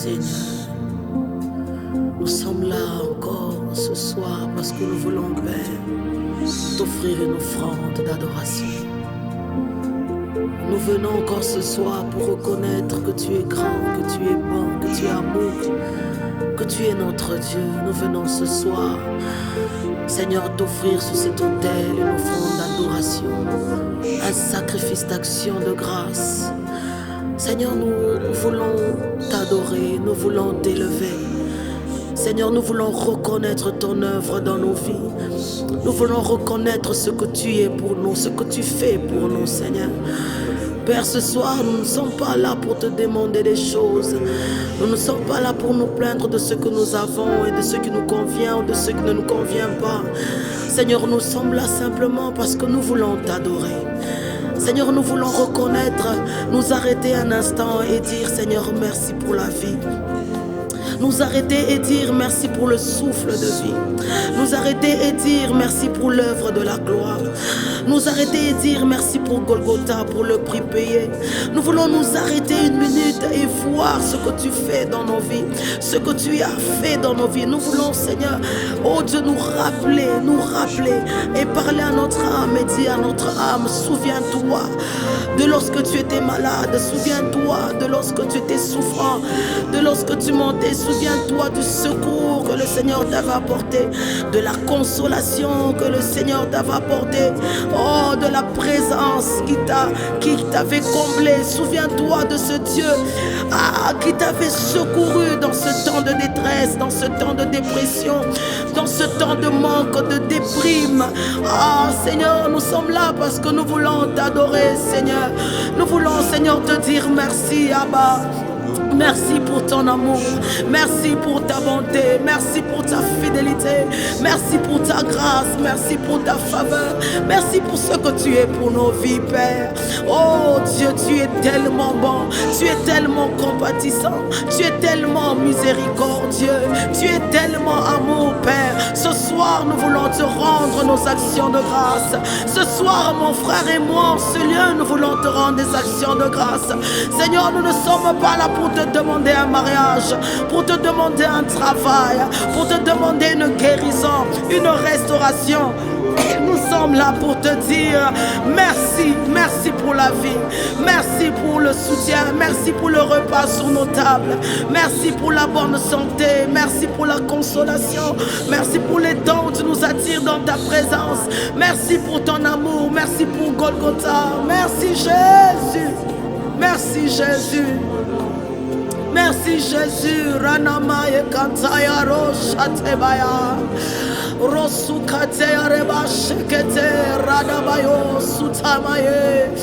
Seigneur, nous sommes là encore ce soir parce que nous voulons, Père, t'offrir une offrande d'adoration. Nous venons encore ce soir pour reconnaître que tu es grand, que tu es bon, que tu es amour, que tu es notre Dieu. Nous venons ce soir, Seigneur, t'offrir sur cet autel une offrande d'adoration, un sacrifice d'action de grâce. Seigneur, nous voulons t'adorer, nous voulons t'élever. Seigneur, nous voulons reconnaître ton œuvre dans nos vies. Nous voulons reconnaître ce que tu es pour nous, ce que tu fais pour nous, Seigneur. Père, ce soir, nous ne sommes pas là pour te demander des choses. Nous ne sommes pas là pour nous plaindre de ce que nous avons et de ce qui nous convient ou de ce qui ne nous convient pas. Seigneur, nous sommes là simplement parce que nous voulons t'adorer. Seigneur, nous voulons reconnaître, nous arrêter un instant et dire, Seigneur, merci pour la vie. Nous arrêter et dire merci pour le souffle de vie. Nous arrêter et dire merci pour l'œuvre de la gloire. Nous arrêter et dire merci pour Golgotha, pour le prix payé. Nous voulons nous arrêter une minute et voir ce que tu fais dans nos vies, ce que tu as fait dans nos vies. Nous voulons, Seigneur, oh Dieu, nous rappeler et parler à notre âme et dire à notre âme, souviens-toi de lorsque tu étais malade, souviens-toi de lorsque tu étais souffrant, de lorsque tu montais. Souviens-toi du secours que le Seigneur t'avait apporté, de la consolation que le Seigneur t'avait apporté, oh, de la présence qui t'avait comblé. Souviens-toi de ce Dieu qui t'avait secouru dans ce temps de détresse, dans ce temps de dépression, dans ce temps de manque, de déprime. Ah, Seigneur, nous sommes là parce que nous voulons t'adorer, Seigneur. Nous voulons, Seigneur, te dire merci, Abba. Merci pour ton amour, merci pour ta bonté, merci pour ta fidélité, merci pour ta grâce, merci pour ta faveur, merci pour ce que tu es pour nos vies, Père. Oh Dieu, tu es tellement bon, tu es tellement compatissant, tu es tellement miséricordieux, tu es tellement amour, Père. Ce soir, nous voulons te rendre nos actions de grâce. Ce soir, mon frère et moi, en ce lieu, nous voulons te rendre des actions de grâce. Seigneur, nous ne sommes pas là pour te demander un mariage, pour te demander un travail, pour te demander une guérison, une restauration. Et nous sommes là pour te dire merci, merci pour la vie, merci pour le soutien, merci pour le repas sur nos tables, merci pour la bonne santé, merci pour la consolation, merci pour les temps où tu nous attires dans ta présence, merci pour ton amour, merci pour Golgotha, merci Jésus, merci Jésus. Merci Jésus, Ranamaye Kantaya Roshatebaya, Rosukate Areba Shekete, Radabayo Sutamaye,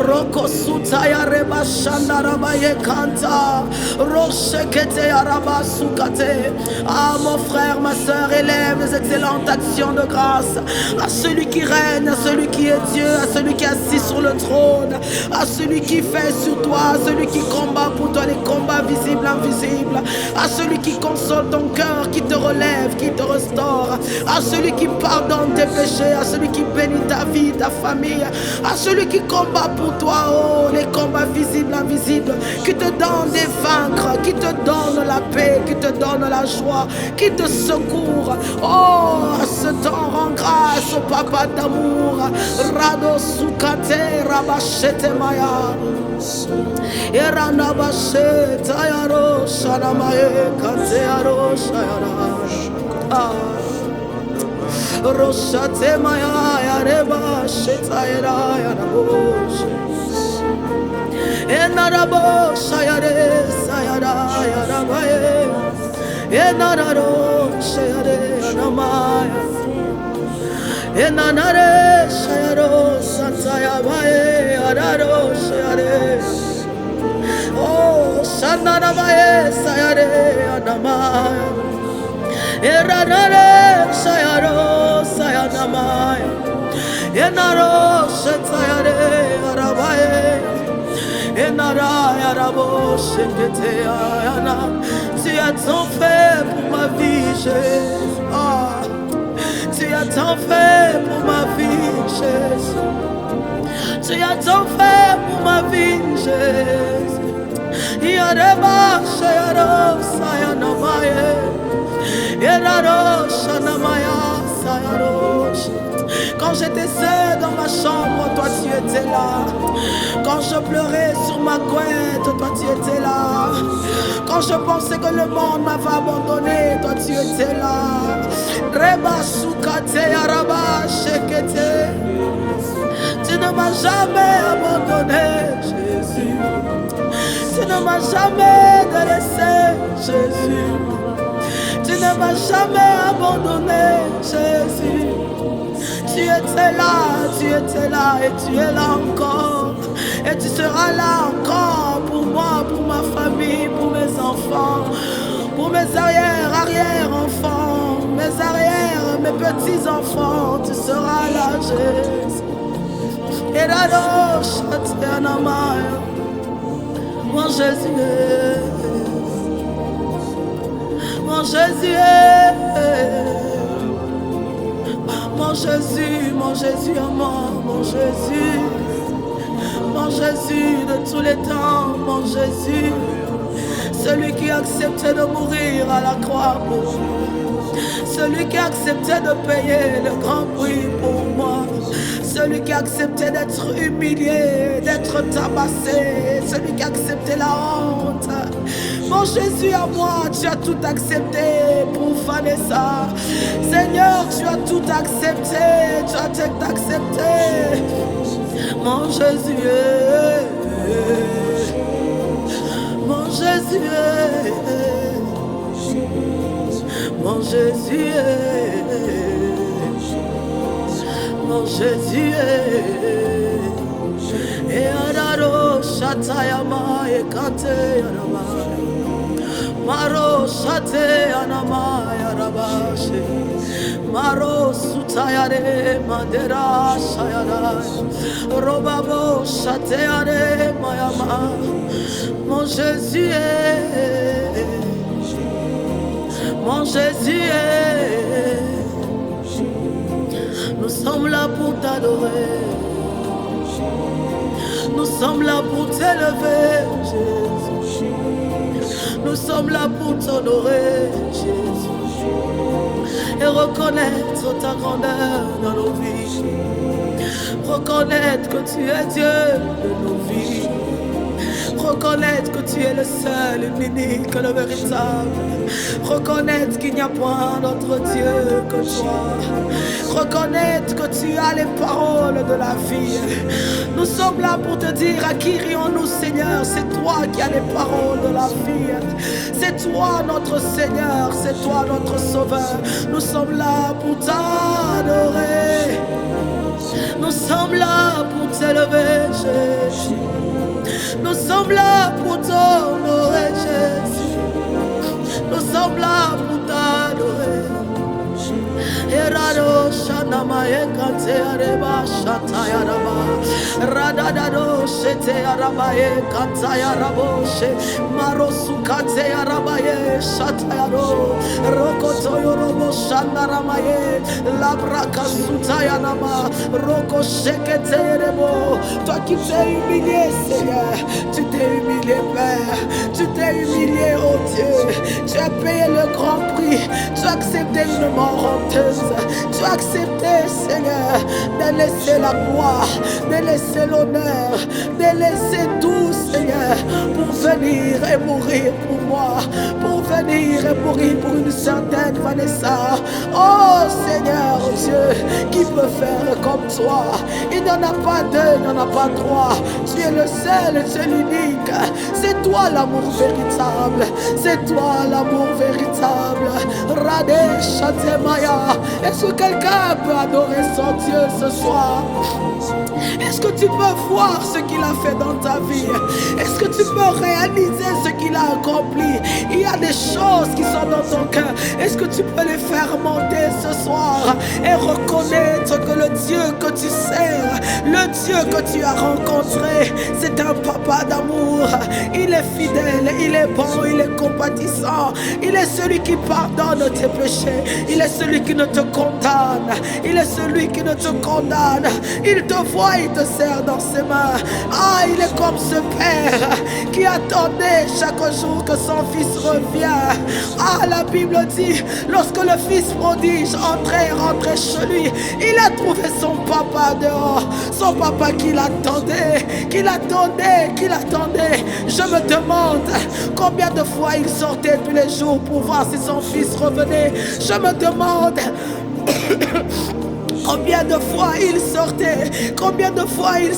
Roko Sutaya Reba Shandarabaye Kanta, Roshekete Araba Sukate. Ah, mon frère, ma soeur, élève les excellentes actions de grâce à celui qui règne, à celui qui est Dieu, à celui qui est assis sur le trône, à celui qui fait sur toi, à celui qui combat pour toi les combats visible, invisible, à celui qui console ton cœur, qui te relève, qui te restaure, à celui qui pardonne tes péchés, à celui qui bénit ta vie, ta famille, à celui qui combat pour toi, oh, les combats visibles, invisibles, qui te donne des vaincre, qui te donne la paix, qui te donne la joie, qui te secourt. Oh, à ce temps, rends grâce au Papa d'amour, Rado Sukate, Rabachete Maya, Erana Bachete, Ayaro, Shanamaye, Katearo, Shayara, Roshate Maya, Yareba, Shetayara, Yarabosh, Enarabo, Shayare, Sayara, Yarabaye, Enararo, Shayare, Yanamaya, Enanare, Shayaro, Santayabaye, Araro, Shayare. Oh, Shananabaye, Sayare, Anamaya, Eranare, Sayaro, Sayanamaya, Enaro, Shetayare, Arabaye, Enara, Arabo, Shekete, Ayana. Tu as tant fait pour ma vie, Jésus. Ah, tu as tant fait pour ma vie, Jésus. Tu as tant fait pour ma vie, Jésus. Yareba, Shayaro, Quand j'étais seule dans ma chambre, toi tu étais là. Quand je pleurais sur ma couette, toi tu étais là. Quand je pensais que le monde m'avait abandonné, toi tu étais là. Reba soukate araba shekete. Tu ne m'as jamais abandonné, Jésus. Tu ne m'as jamais délaissé, Jésus. Tu ne m'as jamais abandonné, Jésus. Tu étais là et tu es là encore. Et tu seras là encore pour moi, pour ma famille, pour mes enfants, pour mes arrière-enfants, mes arrières, mes petits-enfants. Tu seras là, Jésus. Et là, mon Jésus, mon Jésus, mon Jésus, mon Jésus, mon Jésus, mon Jésus de tous les temps, mon Jésus, celui qui a accepté de mourir à la croix pour moi, celui qui a accepté de payer le grand prix pour moi, celui qui a accepté d'être humilié, d'être tabassé, celui qui a accepté la honte. Mon Jésus à moi, tu as tout accepté pour Vanessa. Seigneur, tu as tout accepté, tu as tout accepté. Mon Jésus, mon Jésus, mon Jésus, mon Jésus, et Adaro Shatayama et Kante Yarama, Maro Shate Anama Yarabashe, Maro Sutayare Mandera Shayara, Robabo Shateare Mayama, mon Jésus, mon Jésus, nous sommes là pour t'adorer. Nous sommes là pour t'élever, Jésus. Nous sommes là pour t'honorer, Jésus. Et reconnaître ta grandeur dans nos vies. Reconnaître que tu es Dieu de nos vies. Reconnaître que tu es le seul, l'unique, le véritable. Reconnaître qu'il n'y a point d'autre Dieu que toi. Reconnaître que tu as les paroles de la vie. Nous sommes là pour te dire à qui rions-nous, Seigneur. C'est toi qui as les paroles de la vie. C'est toi notre Seigneur, c'est toi notre Sauveur. Nous sommes là pour t'adorer. Nous sommes là pour t'élever, Jésus. Nous sommes là pour t'honorer, Jésus. Nous sommes là pour t'adorer. Erado Shanama Ekate Areba Shataya Raba Radadado Shete Arabaye Kataya Raboshe Marosu Kate Arabaye Shataya Ro Rokoto Yorobo Shandaramaye Labraka Sutaya Nama Roko Shekete Rebo. Toi qui t'es humilié, Seigneur, tu t'es humilié, Père, tu t'es humilié, oh Dieu, tu as payé le grand prix, tu as accepté une mort honteuse. Tu as accepté, Seigneur, de laisser la gloire, de laisser l'honneur, de laisser tout, Seigneur, pour venir et mourir pour moi, pour venir et mourir pour une certaine Vanessa. Oh Seigneur, oh Dieu, qui peut faire comme toi? Il n'y en a pas deux, il n'y en a pas trois. Tu es le seul, tu es l'unique. C'est toi l'amour véritable, c'est toi l'amour véritable. Radé Shatemaya. Est-ce que quelqu'un peut adorer son Dieu ce soir? Est-ce que tu peux voir ce qu'il a fait dans ta vie? Est-ce que tu peux réaliser ce qu'il a accompli? Il y a des choses qui sont dans ton cœur. Est-ce que tu peux les faire monter ce soir et reconnaître que le Dieu que tu sers, le Dieu que tu as rencontré, c'est un papa d'amour. Il est fidèle, il est bon, il est compatissant. Il est celui qui pardonne tes péchés. Il est celui qui ne te condamne. Il est celui qui ne te condamne. Il te voit, il te serre dans ses mains. Ah, il est comme ce père qui attendait chaque jour que son fils revient. Ah, la Bible dit dit, lorsque le fils prodige rentrait chez lui, il a trouvé son papa dehors, son papa qui l'attendait. Je me demande combien de fois il sortait tous les jours pour voir si son fils revenait. Je me demande combien de fois il sortait, combien de fois il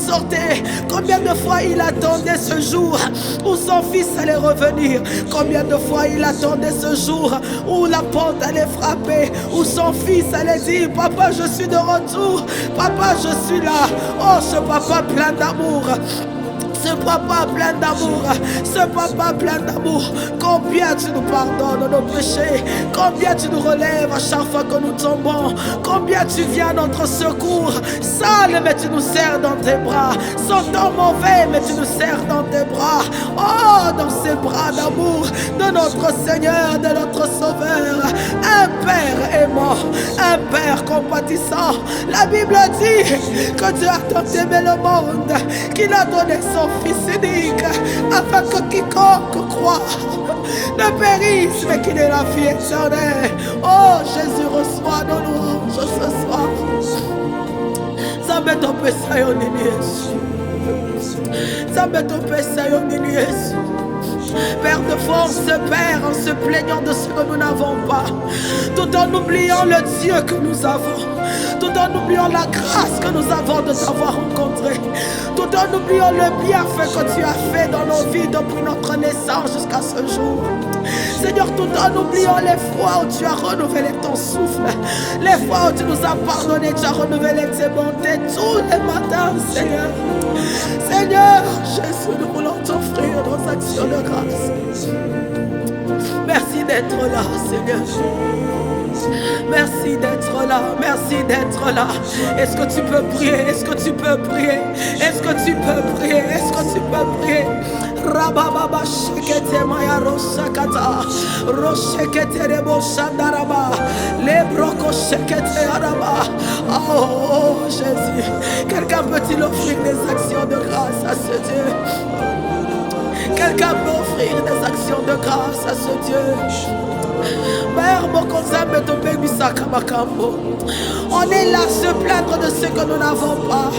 attendait ce jour où son fils allait revenir, combien de fois il attendait ce jour où la porte allait frapper, où son fils allait dire, papa je suis de retour, papa je suis là. Oh, ce papa plein d'amour. Ce papa plein d'amour, combien tu nous pardonnes nos péchés, combien tu nous relèves à chaque fois que nous tombons, combien tu viens à notre secours, sale mais tu nous serres dans tes bras, sentant mauvais mais tu nous serres dans tes bras. Oh, dans ces bras d'amour de notre Seigneur, de notre Sauveur, un Père aimant, un Père compatissant. La Bible dit que Dieu a tant aimé le monde qu'il a donné son Fils unique, afin que quiconque croit ne périsse, mais qu'il ait la vie éternelle. Oh, Jésus, reçois nos louanges ce soir. Zambe ton pesa yo nini Yesu. Zambe ton pesa yo nini Yesu. Père de force, Père, en se plaignant de ce que nous n'avons pas, tout en oubliant le Dieu que nous avons, tout en oubliant la grâce que nous avons de t'avoir rencontré, tout en oubliant le bienfait que tu as fait dans nos vies depuis notre naissance jusqu'à ce jour. Seigneur, tout en oubliant les fois où tu as renouvelé ton souffle, les fois où tu nous as pardonné, tu as renouvelé tes bontés tous les matins, Seigneur. Seigneur, Jésus, nous voulons t'offrir nos actions de grâce. Merci d'être là, Seigneur. Merci d'être là, merci d'être là. Est-ce que tu peux prier? Est-ce que tu peux prier? Est-ce que tu peux prier? Est-ce que tu peux prier? Rababa shekete maya roshakata, roshekete rebo shandaraba, lebroko shekete araba. Oh Jésus, quelqu'un peut-il offrir des actions de grâce à ce Dieu? Quelqu'un peut offrir des actions de grâce à ce Dieu? On est là à se plaindre de ce que nous n'avons pas.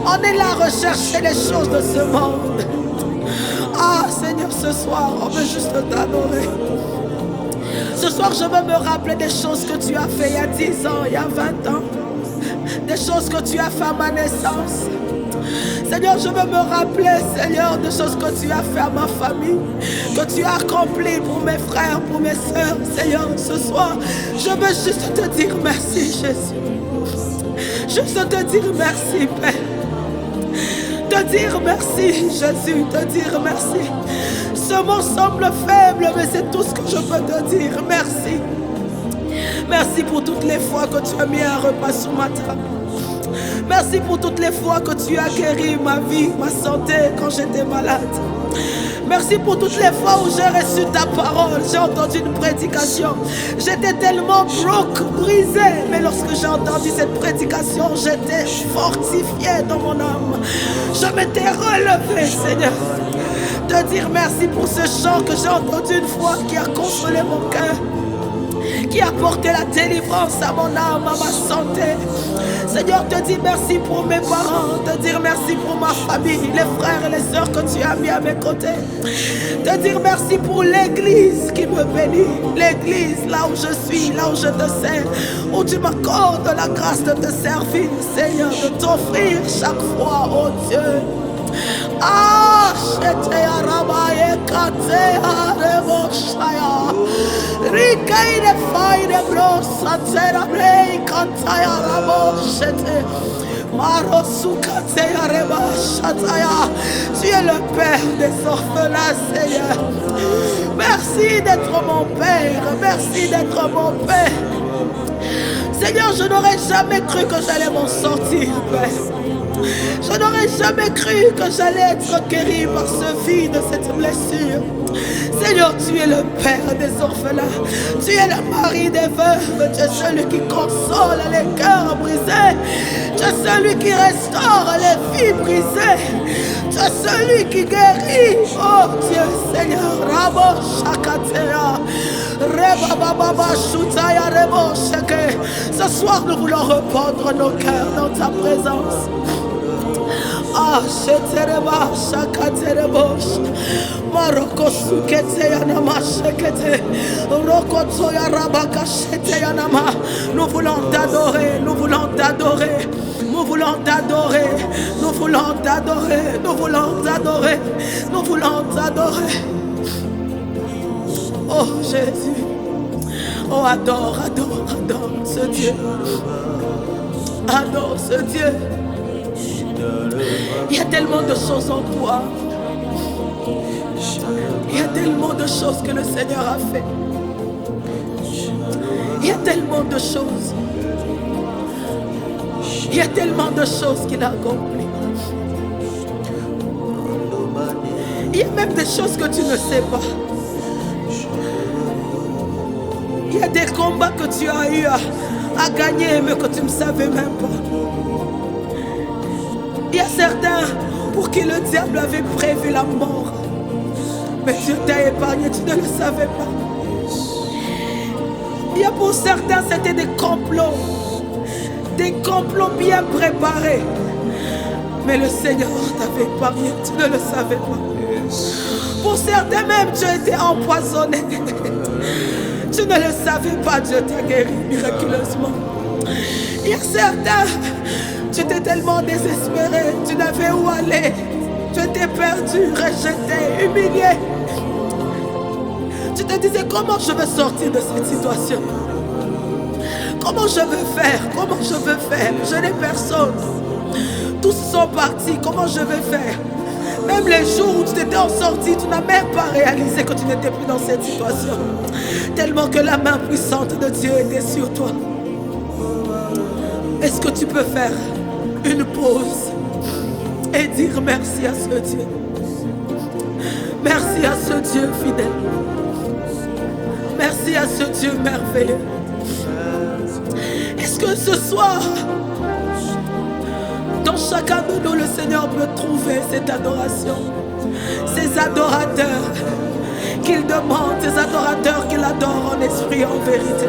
On est là à rechercher les choses de ce monde. Ah Seigneur, ce soir, on veut juste t'adorer. Ce soir, je veux me rappeler des choses que tu as fait il y a 10 ans, il y a 20 ans. Des choses que tu as fait à ma naissance. Seigneur, je veux me rappeler, Seigneur, des choses que tu as fait à ma famille, que tu as accompli pour mes frères, pour mes soeurs. Seigneur, ce soir, je veux juste te dire merci, Jésus. Juste te dire merci, Père. Te dire merci, Jésus, te dire merci. Ce mot semble faible, mais c'est tout ce que je peux te dire. Merci. Merci pour toutes les fois que tu as mis un repas sur ma table. Merci pour toutes les fois que tu as guéri ma vie, ma santé quand j'étais malade. Merci pour toutes les fois où j'ai reçu ta parole, j'ai entendu une prédication. J'étais tellement broke, brisé, mais lorsque j'ai entendu cette prédication, j'étais fortifié dans mon âme. Je m'étais relevé, Seigneur. Te dire merci pour ce chant que j'ai entendu une fois qui a consolé mon cœur, qui a porté la délivrance à mon âme, à ma santé. Seigneur, te dis merci pour mes parents, te dire merci pour ma famille, les frères et les sœurs que tu as mis à mes côtés. Te dire merci pour l'église qui me bénit, l'église là où je suis, là où je te sers, où tu m'accordes la grâce de te servir, Seigneur, de t'offrir chaque fois, oh Dieu. Ah, j'étais à Rabaye, Katé, à Reboshaya, Rikaï de Faï de Bros, Satera Blay, Katé, à Raboshete, Marosu, Katé, à Rebashataya. Tu es le Père des orphelins, Seigneur. Merci d'être mon Père, merci d'être mon Père. Seigneur, je n'aurais jamais cru que j'allais m'en sortir, Père. Je n'aurais jamais cru que j'allais être guéri par ce vide, cette blessure. Seigneur, tu es le Père des orphelins. Tu es le mari des veuves. Tu es celui qui console les cœurs brisés. Tu es celui qui restaure les vies brisées. Tu es celui qui guérit. Oh Dieu, Seigneur. Rabo Shakatea. Ce soir, nous voulons répandre nos cœurs dans ta présence. Ah, shetereba, shakaterebosh. Maroko sukete yanama shekete. Rokoto yarabaka shete yanama. Nous voulons t'adorer, nous voulons t'adorer. Nous voulons t'adorer, nous voulons t'adorer, nous voulons t'adorer, nous voulons t'adorer. Oh Jésus, oh adore, adore, adore ce Dieu. Adore ce Dieu. Il y a tellement de choses en toi. Il y a tellement de choses que le Seigneur a fait. Il y a tellement de choses. Il y a tellement de choses qu'il a accomplies. Il y a même des choses que tu ne sais pas. Il y a des combats que tu as eu à gagner mais que tu ne savais même pas. Il y a certains pour qui le diable avait prévu la mort. Mais Dieu t'a épargné, tu ne le savais pas. Il y a pour certains, c'était des complots bien préparés. Mais le Seigneur t'avait épargné, tu ne le savais pas. Pour certains même, tu as été empoisonné. Tu ne le savais pas, Dieu t'a guéri miraculeusement. Il y a certains, tu étais tellement désespéré, tu n'avais où aller. Tu étais perdu, rejeté, humilié. Tu te disais, comment je vais sortir de cette situation? Comment je veux faire? Comment je veux faire? Je n'ai personne. Tous sont partis, comment je vais faire? Même les jours où tu t'étais en sortie, tu n'as même pas réalisé que tu n'étais plus dans cette situation. Tellement que la main puissante de Dieu était sur toi. Est-ce que tu peux faire une pause et dire merci à ce Dieu? Merci à ce Dieu fidèle. Merci à ce Dieu merveilleux. Est-ce que ce soir, dans chacun de nous, le Seigneur peut trouver cette adoration? Ces adorateurs qu'il demande, ces adorateurs qu'il adore en esprit et en vérité.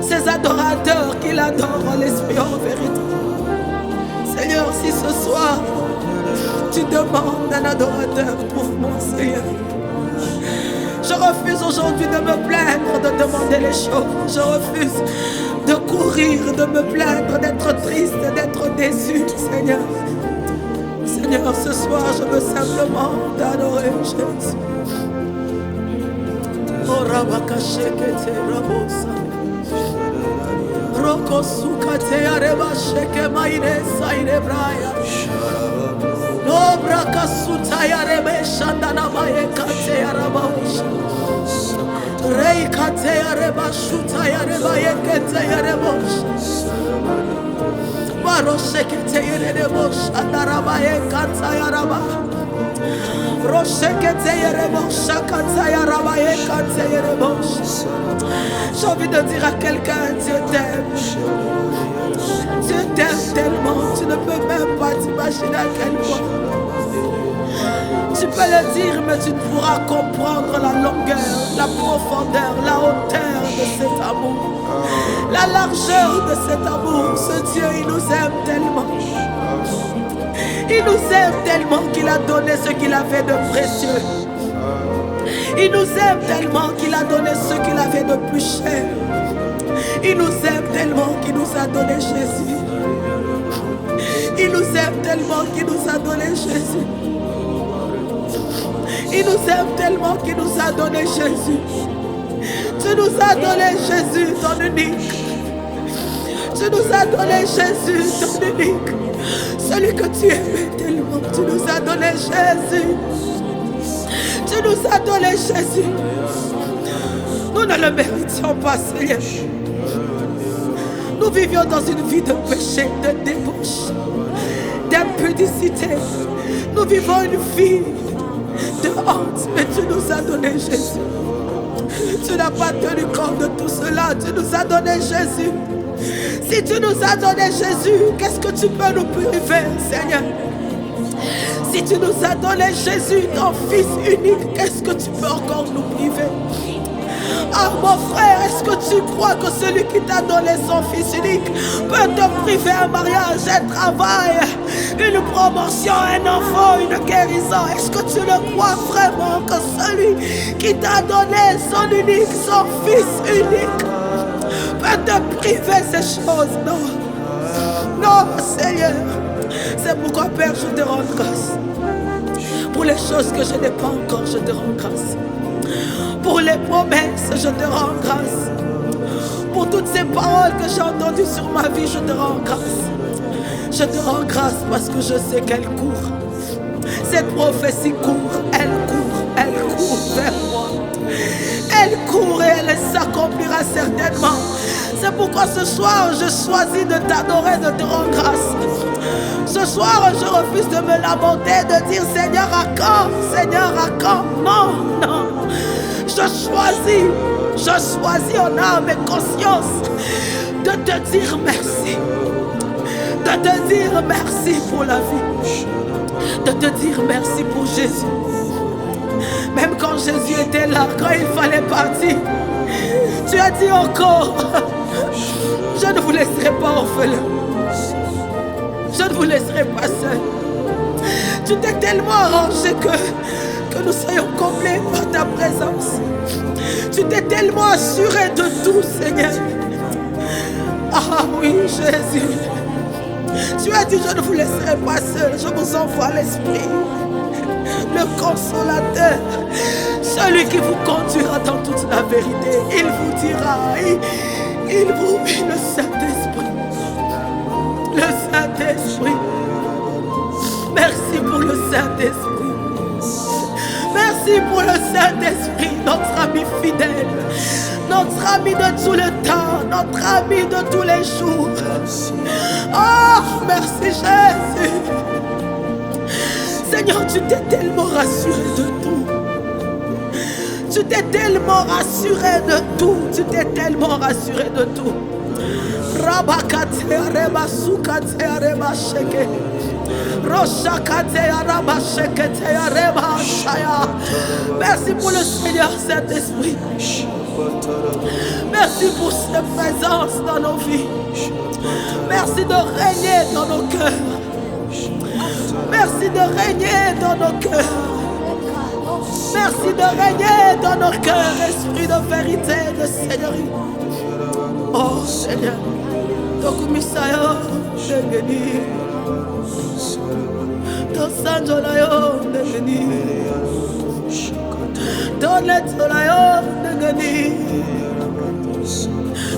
Ces adorateurs qu'il adore en esprit et en vérité. Seigneur, si ce soir, tu demandes un adorateur, trouve-moi, Seigneur. Je refuse aujourd'hui de me plaindre, de demander les choses. Je refuse de courir, de me plaindre, d'être triste, d'être déçu, Seigneur. Seigneur, ce soir, je veux simplement t'adorer, Jésus. Oh, Rabakashekete Rabosa. Roko Sukate Areba Sheke Maire Saire Braya. Lobra Kasutaya Rebe Shandana Maye Kate Arabash. Rei Kate Areba Shutaya Reba Yekete Arebosh. Baro Shekete Arebosh Andarabaye Kataya Raba. Roshekete Arebosh Kataya Rabaye Kate Arebosh. J'ai envie de dire à quelqu'un, Dieu t'aime. Dieu t'aime tellement, tu ne peux même pas t'imaginer à quel point. Tu peux le dire, mais tu ne pourras comprendre la longueur, la profondeur, la hauteur de cet amour. La largeur de cet amour. Ce Dieu, il nous aime tellement. Il nous aime tellement qu'il a donné ce qu'il avait de précieux. Il nous aime tellement qu'il a donné ce qu'il avait de plus cher. Il nous aime tellement qu'il nous a donné Jésus. Il nous aime tellement qu'il nous a donné Jésus. Il nous aime tellement qu'il nous a donné Jésus. Tu nous as donné Jésus, ton unique. Tu nous as donné Jésus, ton unique. Celui que tu aimais tellement. Tu nous as donné Jésus. Tu nous as donné Jésus. Nous ne le méritions pas, Seigneur. Nous vivions dans une vie de péché, de débauche, d'impudicité. Nous vivons une vie de honte, mais tu nous as donné Jésus. Tu n'as pas tenu compte de tout cela. Tu nous as donné Jésus. Si tu nous as donné Jésus, qu'est-ce que tu peux nous priver, Seigneur? Si tu nous as donné Jésus, ton Fils unique, qu'est-ce que tu peux encore nous priver? Ah mon frère, est-ce que tu crois que celui qui t'a donné son Fils unique peut te priver un mariage, un travail, une promotion, un enfant, une guérison? Est-ce que tu le crois vraiment que celui qui t'a donné son unique, son Fils unique peut te priver ces choses? Non. Non, Seigneur. C'est pourquoi, Père, je te rends grâce. Pour les choses que je n'ai pas encore, je te rends grâce. Pour les promesses, je te rends grâce. Pour toutes ces paroles que j'ai entendues sur ma vie, je te rends grâce. Je te rends grâce parce que je sais qu'elle court. Cette prophétie court, elle court vers moi. Elle court et elle s'accomplira certainement. C'est pourquoi ce soir, je choisis de t'adorer, de te rendre grâce. Ce soir, je refuse de me lamenter, de dire Seigneur, à quand? Seigneur, à quand? Non, non. Je choisis en âme et conscience de te dire merci. De te dire merci pour la vie. De te dire merci pour Jésus. Même quand Jésus était là, quand il fallait partir, tu as dit encore, je ne vous laisserai pas orphelin. Je ne vous laisserai pas seul. Tu t'es tellement arrangé que nous soyons comblés par ta présence. Tu t'es tellement assuré de tout, Seigneur. Ah oui, Jésus. Tu as dit, je ne vous laisserai pas seul. Je vous envoie l'Esprit, le consolateur, celui qui vous conduira dans toute la vérité. Il vous dira, il vous dit le Saint-Esprit. Le Saint-Esprit. Merci pour le Saint-Esprit. Merci pour le Saint-Esprit, notre ami fidèle, notre ami de tout le temps, notre ami de tous les jours. Oh, merci Jésus. Seigneur, tu t'es tellement rassuré de tout. Tu t'es tellement rassuré de tout. Tu t'es tellement rassuré de tout. Merci pour le Seigneur Saint-Esprit. Merci pour sa présence dans nos vies. Merci de régner dans nos cœurs. Merci de régner dans nos cœurs. Merci de régner dans nos cœurs, esprit de vérité, de Seigneurie. Oh Seigneur, Dokumisayo, Dengeni, Tosanjolayo, Dengeni, Donetolayo, Dengeni,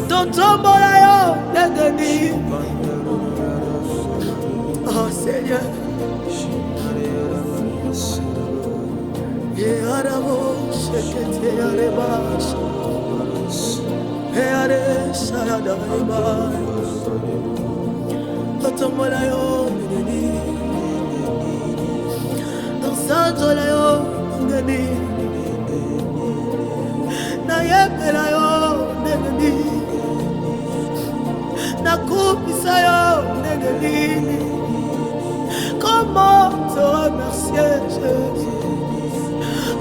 Totombolayo, Dengeni. Oh Seigneur. Yarabo shekete yarebash Yare shayada iba Totomolayo neni Tosanjolayo neni Nayepelayo neni Nakumisayo neni. Comment te remercier Jésus?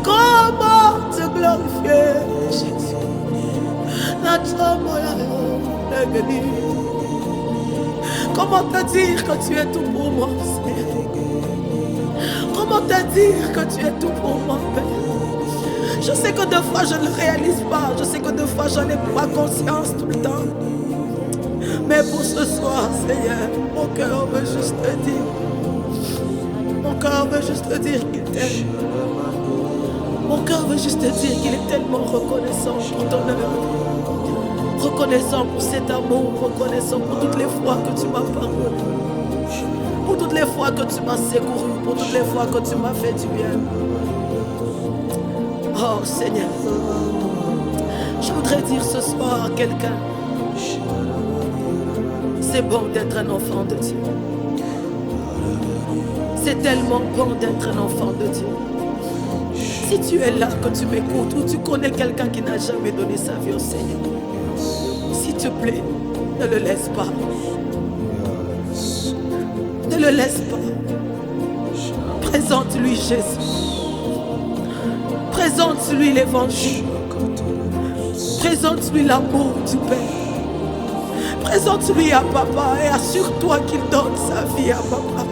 Comment te glorifier, Jésus? Comment te dire que tu es tout pour moi, Seigneur? Comment te dire que tu es tout pour moi, Père? Je sais que deux fois je ne le réalise pas. Je sais que deux fois j'en ai pas conscience tout le temps. Mais pour ce soir, Seigneur, mon cœur veut juste te dire. Mon cœur veut juste te dire qu'il t'aime. Mon cœur veut juste te dire qu'il est tellement reconnaissant pour ton œuvre. Reconnaissant pour cet amour. Reconnaissant pour toutes les fois que tu m'as pardonné. Pour toutes les fois que tu m'as secouru. Pour toutes les fois que tu m'as fait du bien. Oh Seigneur. Je voudrais dire ce soir à quelqu'un. C'est bon d'être un enfant de Dieu. C'est tellement bon d'être un enfant de Dieu. Si tu es là, que tu m'écoutes, ou tu connais quelqu'un qui n'a jamais donné sa vie au Seigneur, s'il te plaît, ne le laisse pas. Ne le laisse pas. Présente-lui Jésus. Présente-lui l'évangile. Présente-lui l'amour du Père. Présente-lui à papa et assure-toi qu'il donne sa vie à papa.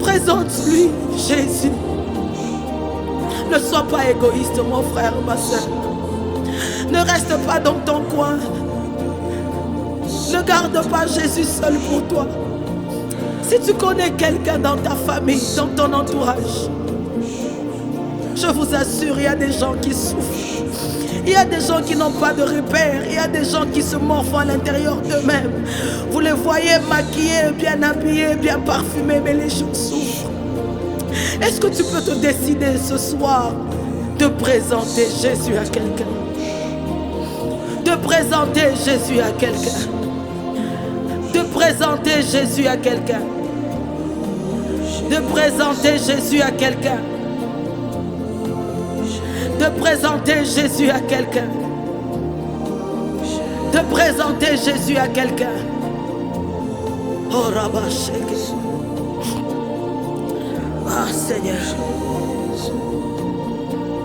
Présente-lui Jésus. Ne sois pas égoïste, mon frère, ma soeur. Ne reste pas dans ton coin. Ne garde pas Jésus seul pour toi. Si tu connais quelqu'un dans ta famille, dans ton entourage, je vous assure, il y a des gens qui souffrent. Il y a des gens qui n'ont pas de repères. Il y a des gens qui se morfont à l'intérieur d'eux-mêmes. Vous les voyez maquillés, bien habillés, bien parfumés, mais les gens souffrent. Est-ce que tu peux te décider ce soir de présenter Jésus à quelqu'un? De présenter Jésus à quelqu'un. De présenter Jésus à quelqu'un. De présenter Jésus à quelqu'un. De présenter Jésus à quelqu'un. De présenter Jésus à quelqu'un. Oh Rabba Sheke. Ah Seigneur.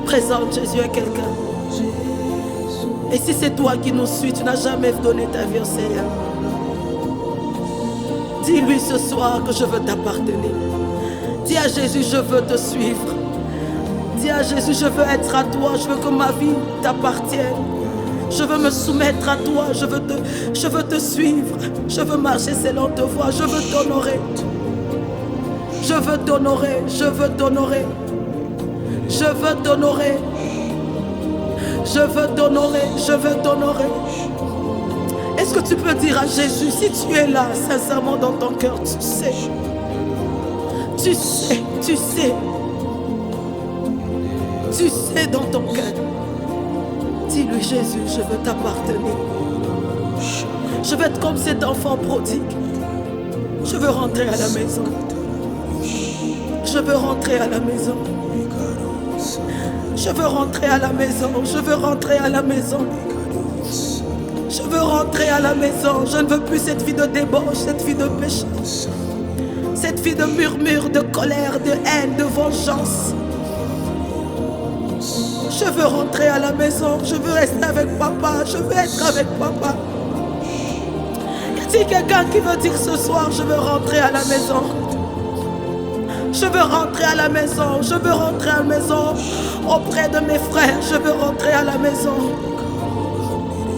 Présente Jésus à quelqu'un. Et si c'est toi qui nous suis, tu n'as jamais donné ta vie au Seigneur. Dis-lui ce soir que je veux t'appartenir. Dis à Jésus, je veux te suivre. Dis à Jésus, je veux être à toi. Je veux que ma vie t'appartienne. Je veux me soumettre à toi. Je veux te suivre. Je veux marcher selon tes voies. Je veux t'honorer. Je veux t'honorer. Je veux t'honorer. Je veux t'honorer. Je veux t'honorer. Je veux t'honorer. Est-ce que tu peux dire à Jésus, si tu es là, sincèrement dans ton cœur, tu sais. Tu sais, tu sais. Tu sais dans ton cœur. Dis-lui, Jésus, je veux t'appartenir. Je veux être comme cet enfant prodigue. Je veux rentrer à la maison. Je veux rentrer à la maison. Je veux rentrer à la maison. Je veux rentrer à la maison. Je veux rentrer à la maison. Je ne veux plus cette vie de débauche, cette vie de péché. Cette vie de murmure, de colère, de haine, de vengeance. Je veux rentrer à la maison. Je veux rester avec papa. Je veux être avec papa. Y a-t-il quelqu'un qui veut dire ce soir, je veux rentrer à la maison? Je veux rentrer à la maison. Je veux rentrer à la maison auprès de mes frères. Je veux rentrer à la maison.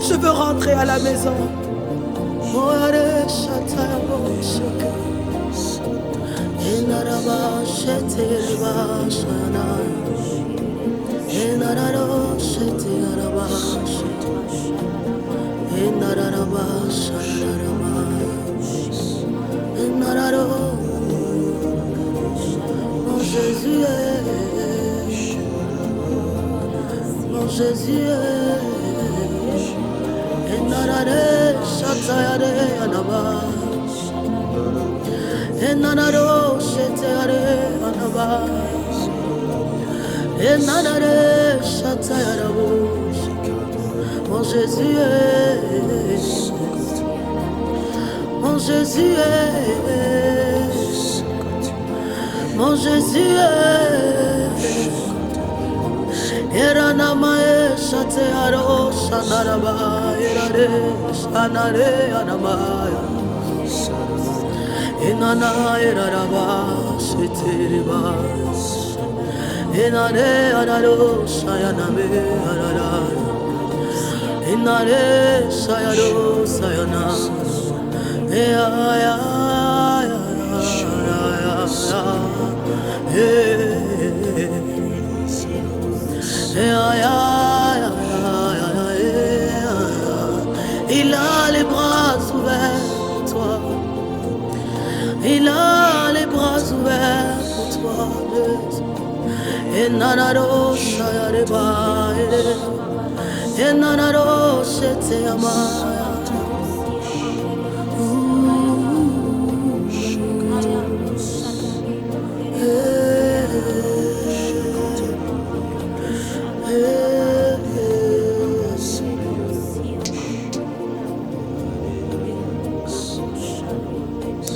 Je veux rentrer à la maison. Mon Jésus est, mon Jésus est. Enarare shatayare anaba. Enararo shetayare anaba. Enarare shatayare. Mon Jésus est, mon Jésus est, mon Jésus est. Eranamae shatearo shanaraba erare shanare anamaya. Enana eraraba sheteriba. Enare araro shayaname arara. Enare shayaro sayana. Ea ya ya ya ya. Il a les bras ouverts pour toi. Il a les bras ouverts pour toi. Et nanaro shayareba. Et nanaro shete amaya.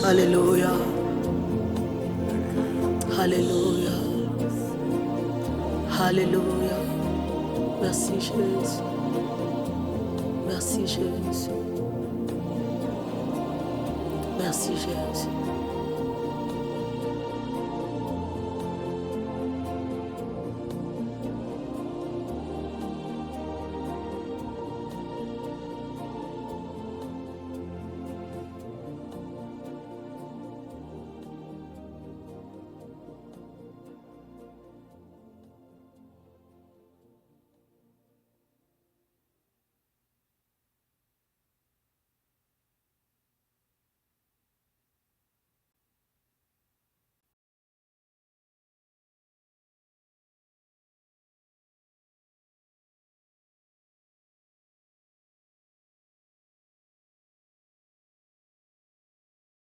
Alléluia. Merci Jésus. Merci Jésus. Merci Jésus.